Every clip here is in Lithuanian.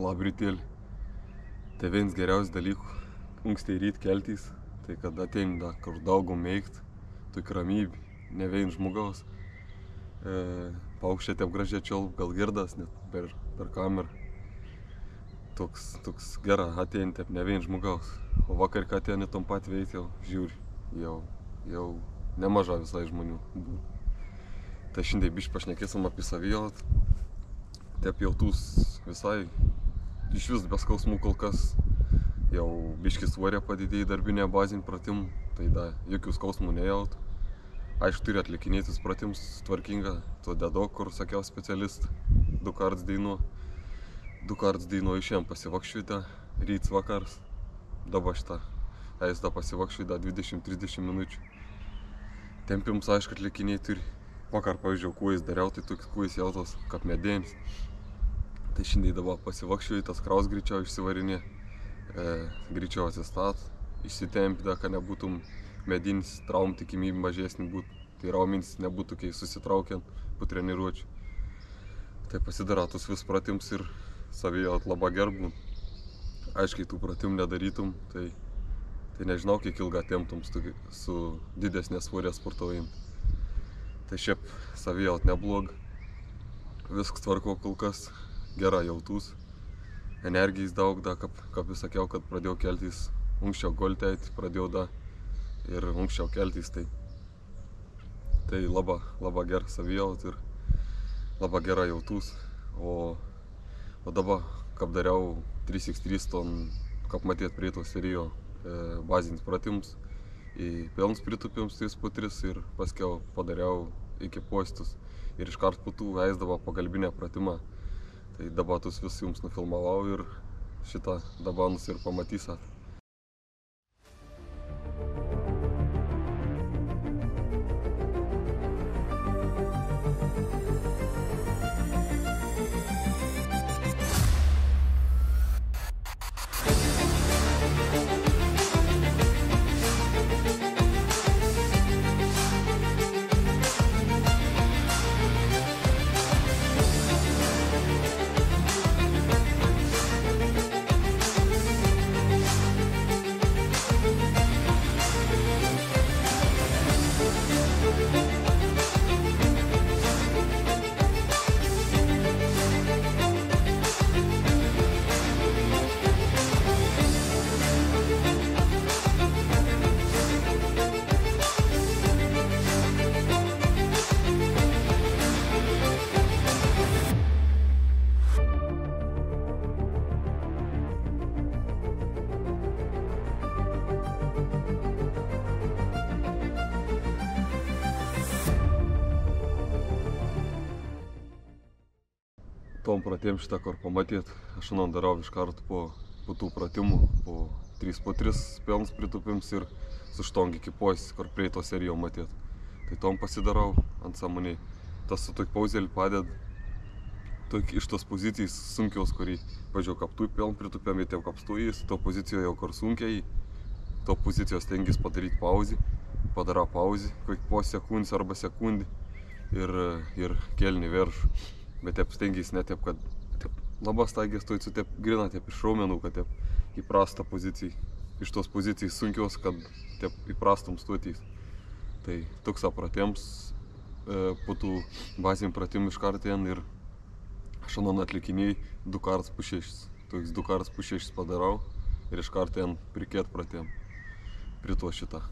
labrytėlį. Tai vienas geriausių dalykų, anksti ryt keltys, tai kad ateina, kur daugum mėgt, tokia ramybė, ne vien žmogaus. Paukščiai taip gražiai čiulba, gal girdas net per kamerą. Toks gera ateina taip ne vien žmogaus. O vakar, kai ateina tom pat veit, jau žiūri, jau nemaža visai žmonių buvo. Tai šiandien biškį pašnekėsim apie savijautą. Taip jau tūs visai iš vis be skausmų kol kas. Jau biškį svorio padidėjo darbinė bazinė pratimų, tai da jokių skausmų nejautų. Aišku, turi atlikinėtis pratimus tvarkinga, to dedo, kur sakiau specialistą, 2 kartus dainuoju išėjom pasivakščiuotą, ryts vakars, dabar šitą, eis pasivakščiuotą 20-30 minučių. Tempimus, aišku, atlikinėti turi. Vakar, pavyzdžiui, kuojais dariau, tai toks kuojais jautos kaip medienis. Tai šiandien dabar pasivakščiuotas kraus greičiau išsivarinė, greičiau atsistat, išsitempida, kad nebūtum medinis, traumų tikimybė mažesnė būtų, tai raumenys nebūtų kai susitraukiant po treniruočių. Tai pasidaro tus vis pratims ir savijaut labai gerbų. Aiškiai tų pratimų nedarytum, tai nežinau, kiek ilgą temptum su didesnės svorės sportuojant. Tai šiaip savijaut neblog, viskas tvarko kol kas, gera jautus, energijos daug, kaip vis sakiau, kad pradėjau keltis, anksčiau golteit, pradėjau ir anksčiau keltis, tai labai gera savijaut ir labai gera jautus. O dabar, kaip dariau 3x3 ton, kaip matėt prie to serijo bazinius pratimus, į pelnus pritūpiams 3x3 ir paskiau padariau iki postus ir iškart po tų eisdavo pagalbinę pratimą. Tai dabar tus vis jums nufilmavau ir šitą dabar nus ir pamatysat. Tom pratim šitą, kur pamatėt, aš darau iš karto po tų pratimų, po 3x3 pelnus pritūpims ir su štongi iki pois, kur prie to serijo matėt. Tai tom pasidarau ant sąmoniai. Tas su tokį pauzelį padeda iš tos pozicijos sunkios, kurį, pažiūrėjau, kaip tų pelnų pritūpiam, ir taip kaip stojais, to pozicijoje jau kur sunkiai, to pozicijos stengiasi padaryti pauzį, padarau pauzį, kokį po sekundės arba sekundį ir kelni viršų. Bet taip stengiasi ne taip, kad labai staigiai stojit su taip grina taip iš raumenų, kad taip įprasta pozicija, iš tos pozicijos sunkios, kad taip įprastum stotys. Tai toks apratims po tų bazinių pratimų iš kartien ir aš atlikinėjau 2 kartus po 6. Toks 2 kartus po 6 padarau ir iš kartien prikėt pratim prie to šitą.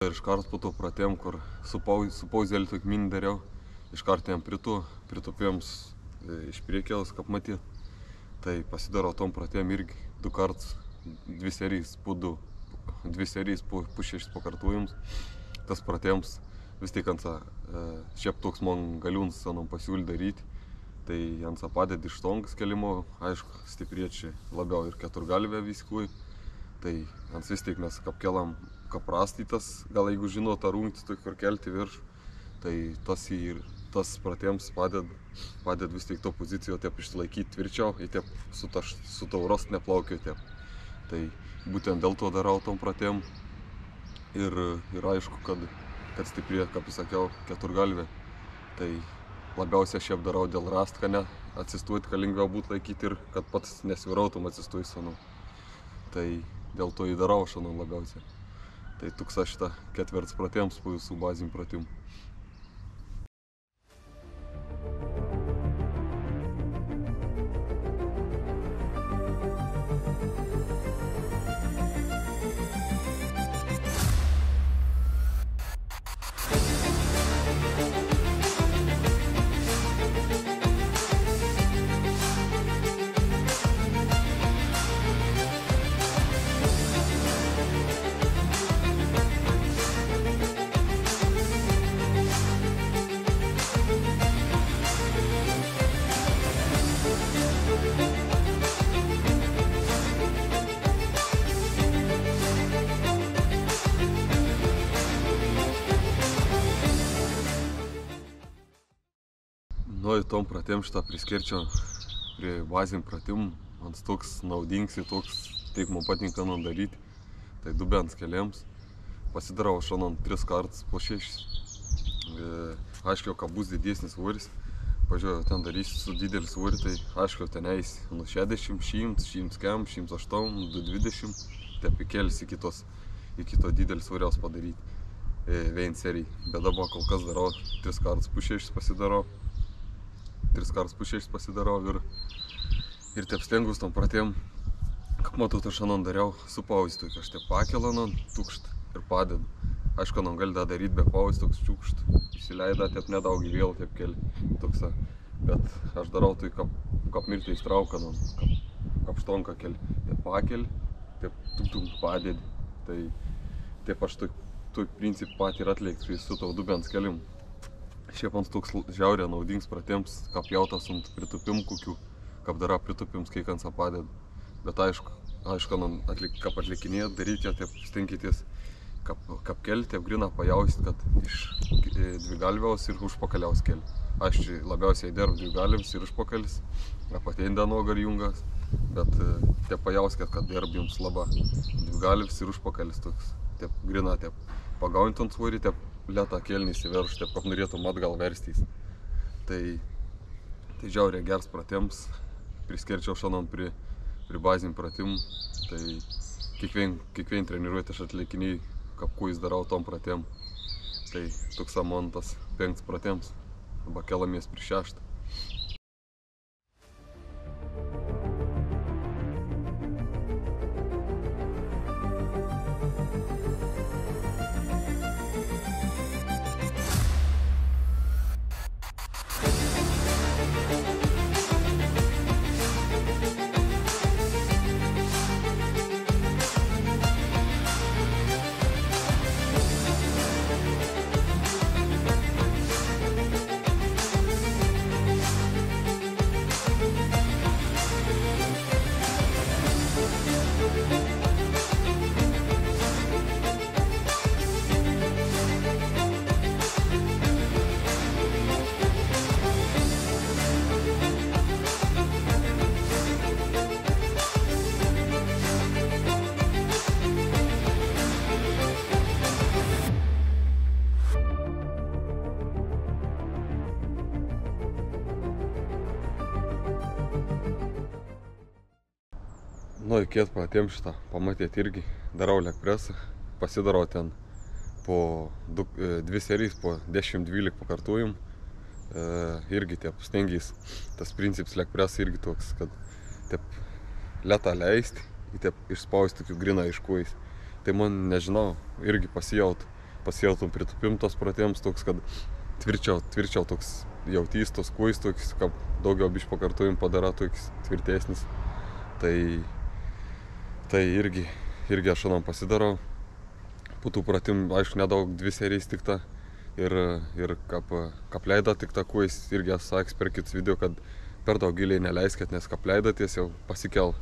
ir iškart po to pratėm, kur su pauzėlį tokį mini dariau. Iškart jam pritupėjams iš priekėlas, kaip matyt. Tai pasidaro tom pratėm irgi 2 kartus, 2 serijas po 6 pakartojimus. Tas pratėms vis tik šiaip toks man galiūns senom pasiūlė daryti. Tai jans padedi iš tongas kelimo, aišku, stipriečiai labiau ir keturgalvę viskui. Tai jans vis tik mes kaip kelam, kaip rastytas, gal jeigu žinot ar rungtis, tai kur kelti virš. Tai tas pratėms padeda vis tik to pozicijo taip išsilaikyti tvirčiau, ir taip su tauros neplaukiu taip. Tai būtent dėl to darau tom pratėm. Ir aišku, kad stiprė, kaip sakiau, keturgalvė. Tai labiausiai šiaip darau dėl rast, kad ne atsistuoti, kad lengviau būtų laikyti ir kad pats nesvirautum atsistuoti senu. Tai dėl to įdarau šiandien labiausiai. Tai tuksa šitą ketvirtas pratėms po visų bazinių pratimų. Nu, tom pratėm šitą priskirčiau prie bazinių pratimų. Man toks naudingas ir toks, taip man patinka daryti. Tai 2 bent keliams. Pasidarau šiandien 3 kartus po 6. Aiškiau, kad bus didesnis svoris. Pažiūrėjau, ten darysiu su didelis svoriu, tai aiškiau, ten eis nuo 60, 100, 100, 108, 220. Taip įkelis iki to didelis svoriaus padaryti. Vien serijai. Bet dabar kol kas darau 3 kartus po 6 pasidarau. 3 kartus po 6 pasidarau ir taip stengus tom pratėm, kaip matau, tai šiandien dariau su pauzį, tai aš taip pakelau, tukšt ir padedu. Aišku, gali tą daryti be pauzį, toks čiukšt, įsileidą, taip nedaugai vėl taip keli, toksa. Bet aš darau tai, kaip mirti įstrauką, kaip štonką keli, taip pakeli, taip tuk padedi. Tai taip aš toj princip pat ir atliekti su tau 2 bent kelimu. Šiaip man toks žiaurė naudingas pratėms, kaip jautas ant pritupimų kokių, kaip dara pritupims, kai kansa padeda. Bet aišku, kaip atlikinėt, daryti, taip stenkitės, kaip kelti, taip grina pajausti, kad iš dvigalviaus ir užpakaliaus keli. Aš labiausiai dirbu dvigalvis ir užpakalis, apatein nogar jungas, bet taip pajausti, kad dirbu jums laba dvigalvis ir užpakalis toks. Taip grina, taip pagaunti ant svorį, taip lėtą kelnį įsiverš, taip kaip norėtum atgal verstys. Tai žiaurė geras pratėms, priskirčiau šiandien prie bazinių pratimų. Tai kiekvien treniruotė aš atlikinėjau, kaip kuo jis darau tom pratėm. Tai toks man tas 5 pratėms, arba kelamies prie 6. Nu, reikės pratėm šitą, pamatėt irgi, darau leg presą, pasidarau ten po 2 serijas, po 10-12 pakartojimų. Irgi taip stengiais, tas principas leg presą irgi toks, kad taip lėtą leisti, taip išspausti tokiu grina aiškuojais. Tai man, nežinau, irgi pasijaut pasijautum pritupim tos pratims toks, kad tvirčiau toks jautys, tos kuojus toks, kad daugiau biškį pakartojim padara toks tvirtesnis. Tai irgi aš anom pasidarau. Po tų pratim, aišku, nedaug 2 serijas tik ta. Ir kap leido tik ta kuojus, irgi esu sakęs per kitus video, kad per daug giliai neleiskit, nes kap leidaties jau pasikel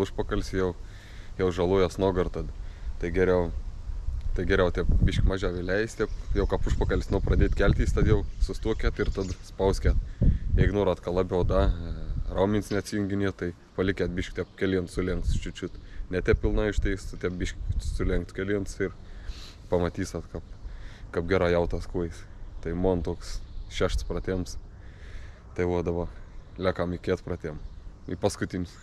užpakalis, jau žaluojas nugar, tai geriau taip biškį mažiau įleisti, jau kap užpakalis nu pradėti keltis, tad jau sustuokėt ir tad spauskėt. Jeigu norat, kad labiau raumins neatsijunginė, tai palikėt biškį taip kelient sulenkt čiučiut. Ne taip pilnai išteistų, taip biškį sulenkt kelient ir pamatysit, kaip gerai jautas kuojus. Tai man toks 6 pratims. Tai dabar lekam į 4 pratim. Į paskutinis.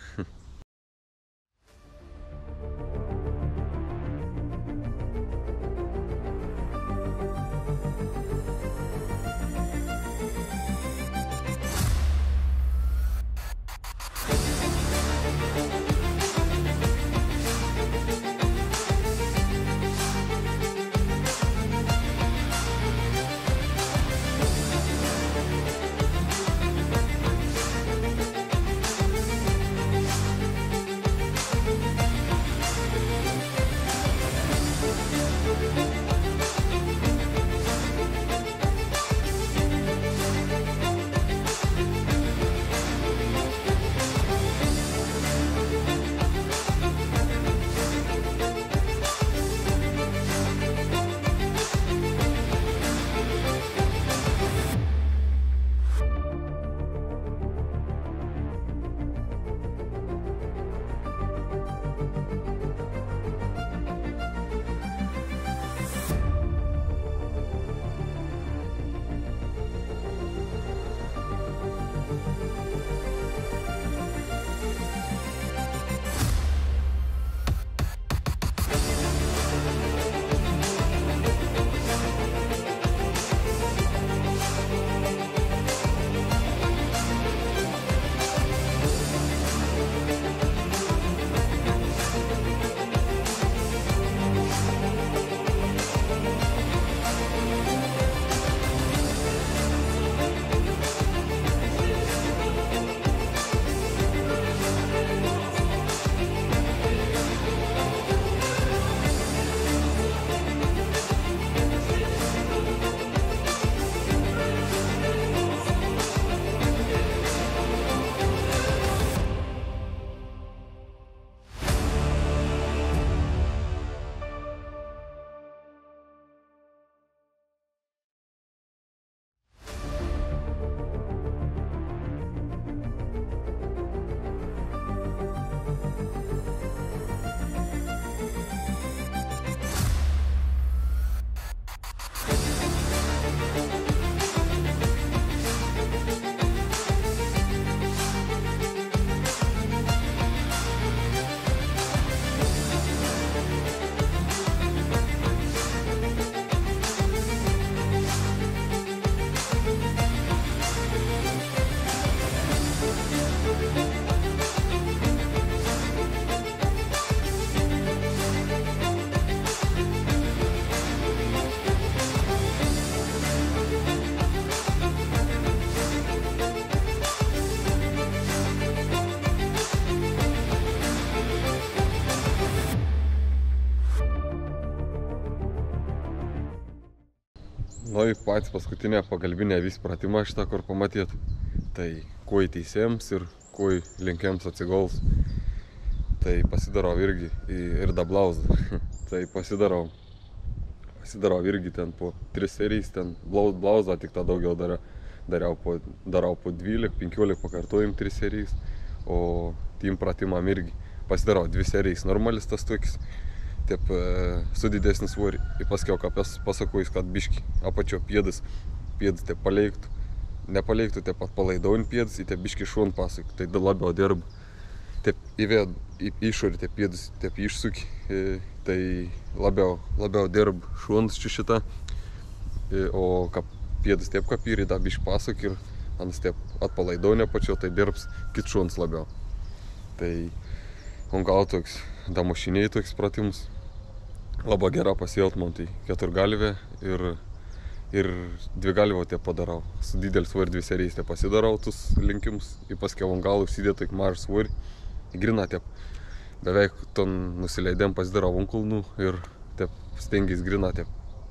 Nu, į patys paskutinę pagalbinę vis pratimą šitą, kur pamatyt. Tai kuoj teisėms ir kuoj linkiams atsigaus. Tai pasidarau irgi ir dablauzą. Tai pasidarau irgi ten po 3 serijas, ten blauzą tik tą daugiau darau po 12-15 pakartojim 3 serijas, o tim pratimam irgi pasidarau 2 serijas normalis tas tokis. Taip su didesnį svorį. Ir paskiau, kaip pasakojus, kad biški apačio pėdas taip paleiktų. Nepaleiktų, taip pat palaidaujant pėdas, ir taip biški šon pasuk. Tai labiau dirba. Taip įved į išorį, taip pėdas taip išsuki. Tai labiau dirba šonas šitą. O kaip pėdas taip kapyrį, da biški pasuk ir ant taip atpalaidauja apačio, tai dirbs kit šonas labiau. Tai on gal toks, da mašiniai toks pratimus. labai gera pasijot man tai keturgalvė ir dvigalvio tie padarau. Su didelis svorį 2 serijas tie pasidarau, tus linkimus, į paskiau ant galų užsidėtų į mažą svorį. Į griną tie beveik ton nusileidėm pasidarau ant kulnų ir tie stengiais griną tie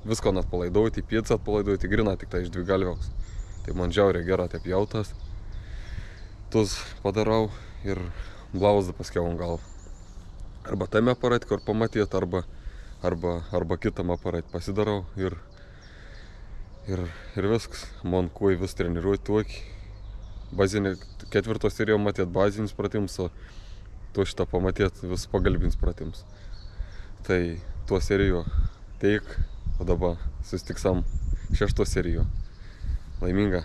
visko atpalaiduoti, piecą atpalaiduoti, griną tik tai iš dvigalviaus. Tai man žiauriai gera tie pjautas. Tus padarau ir blauzdą paskiau ant galų. Arba tame aparate, kur pamatėt, arba kitam aparate pasidarau ir viskas. Man kuo vis treniruoti tokį. Bazinė, 4 serijo matėt bazinius pratimus, o to šitą pamatėt vis pagalbinius pratimus. Tai tuo serijo teik, o dabar susitiksam 6 serijo. Laiminga.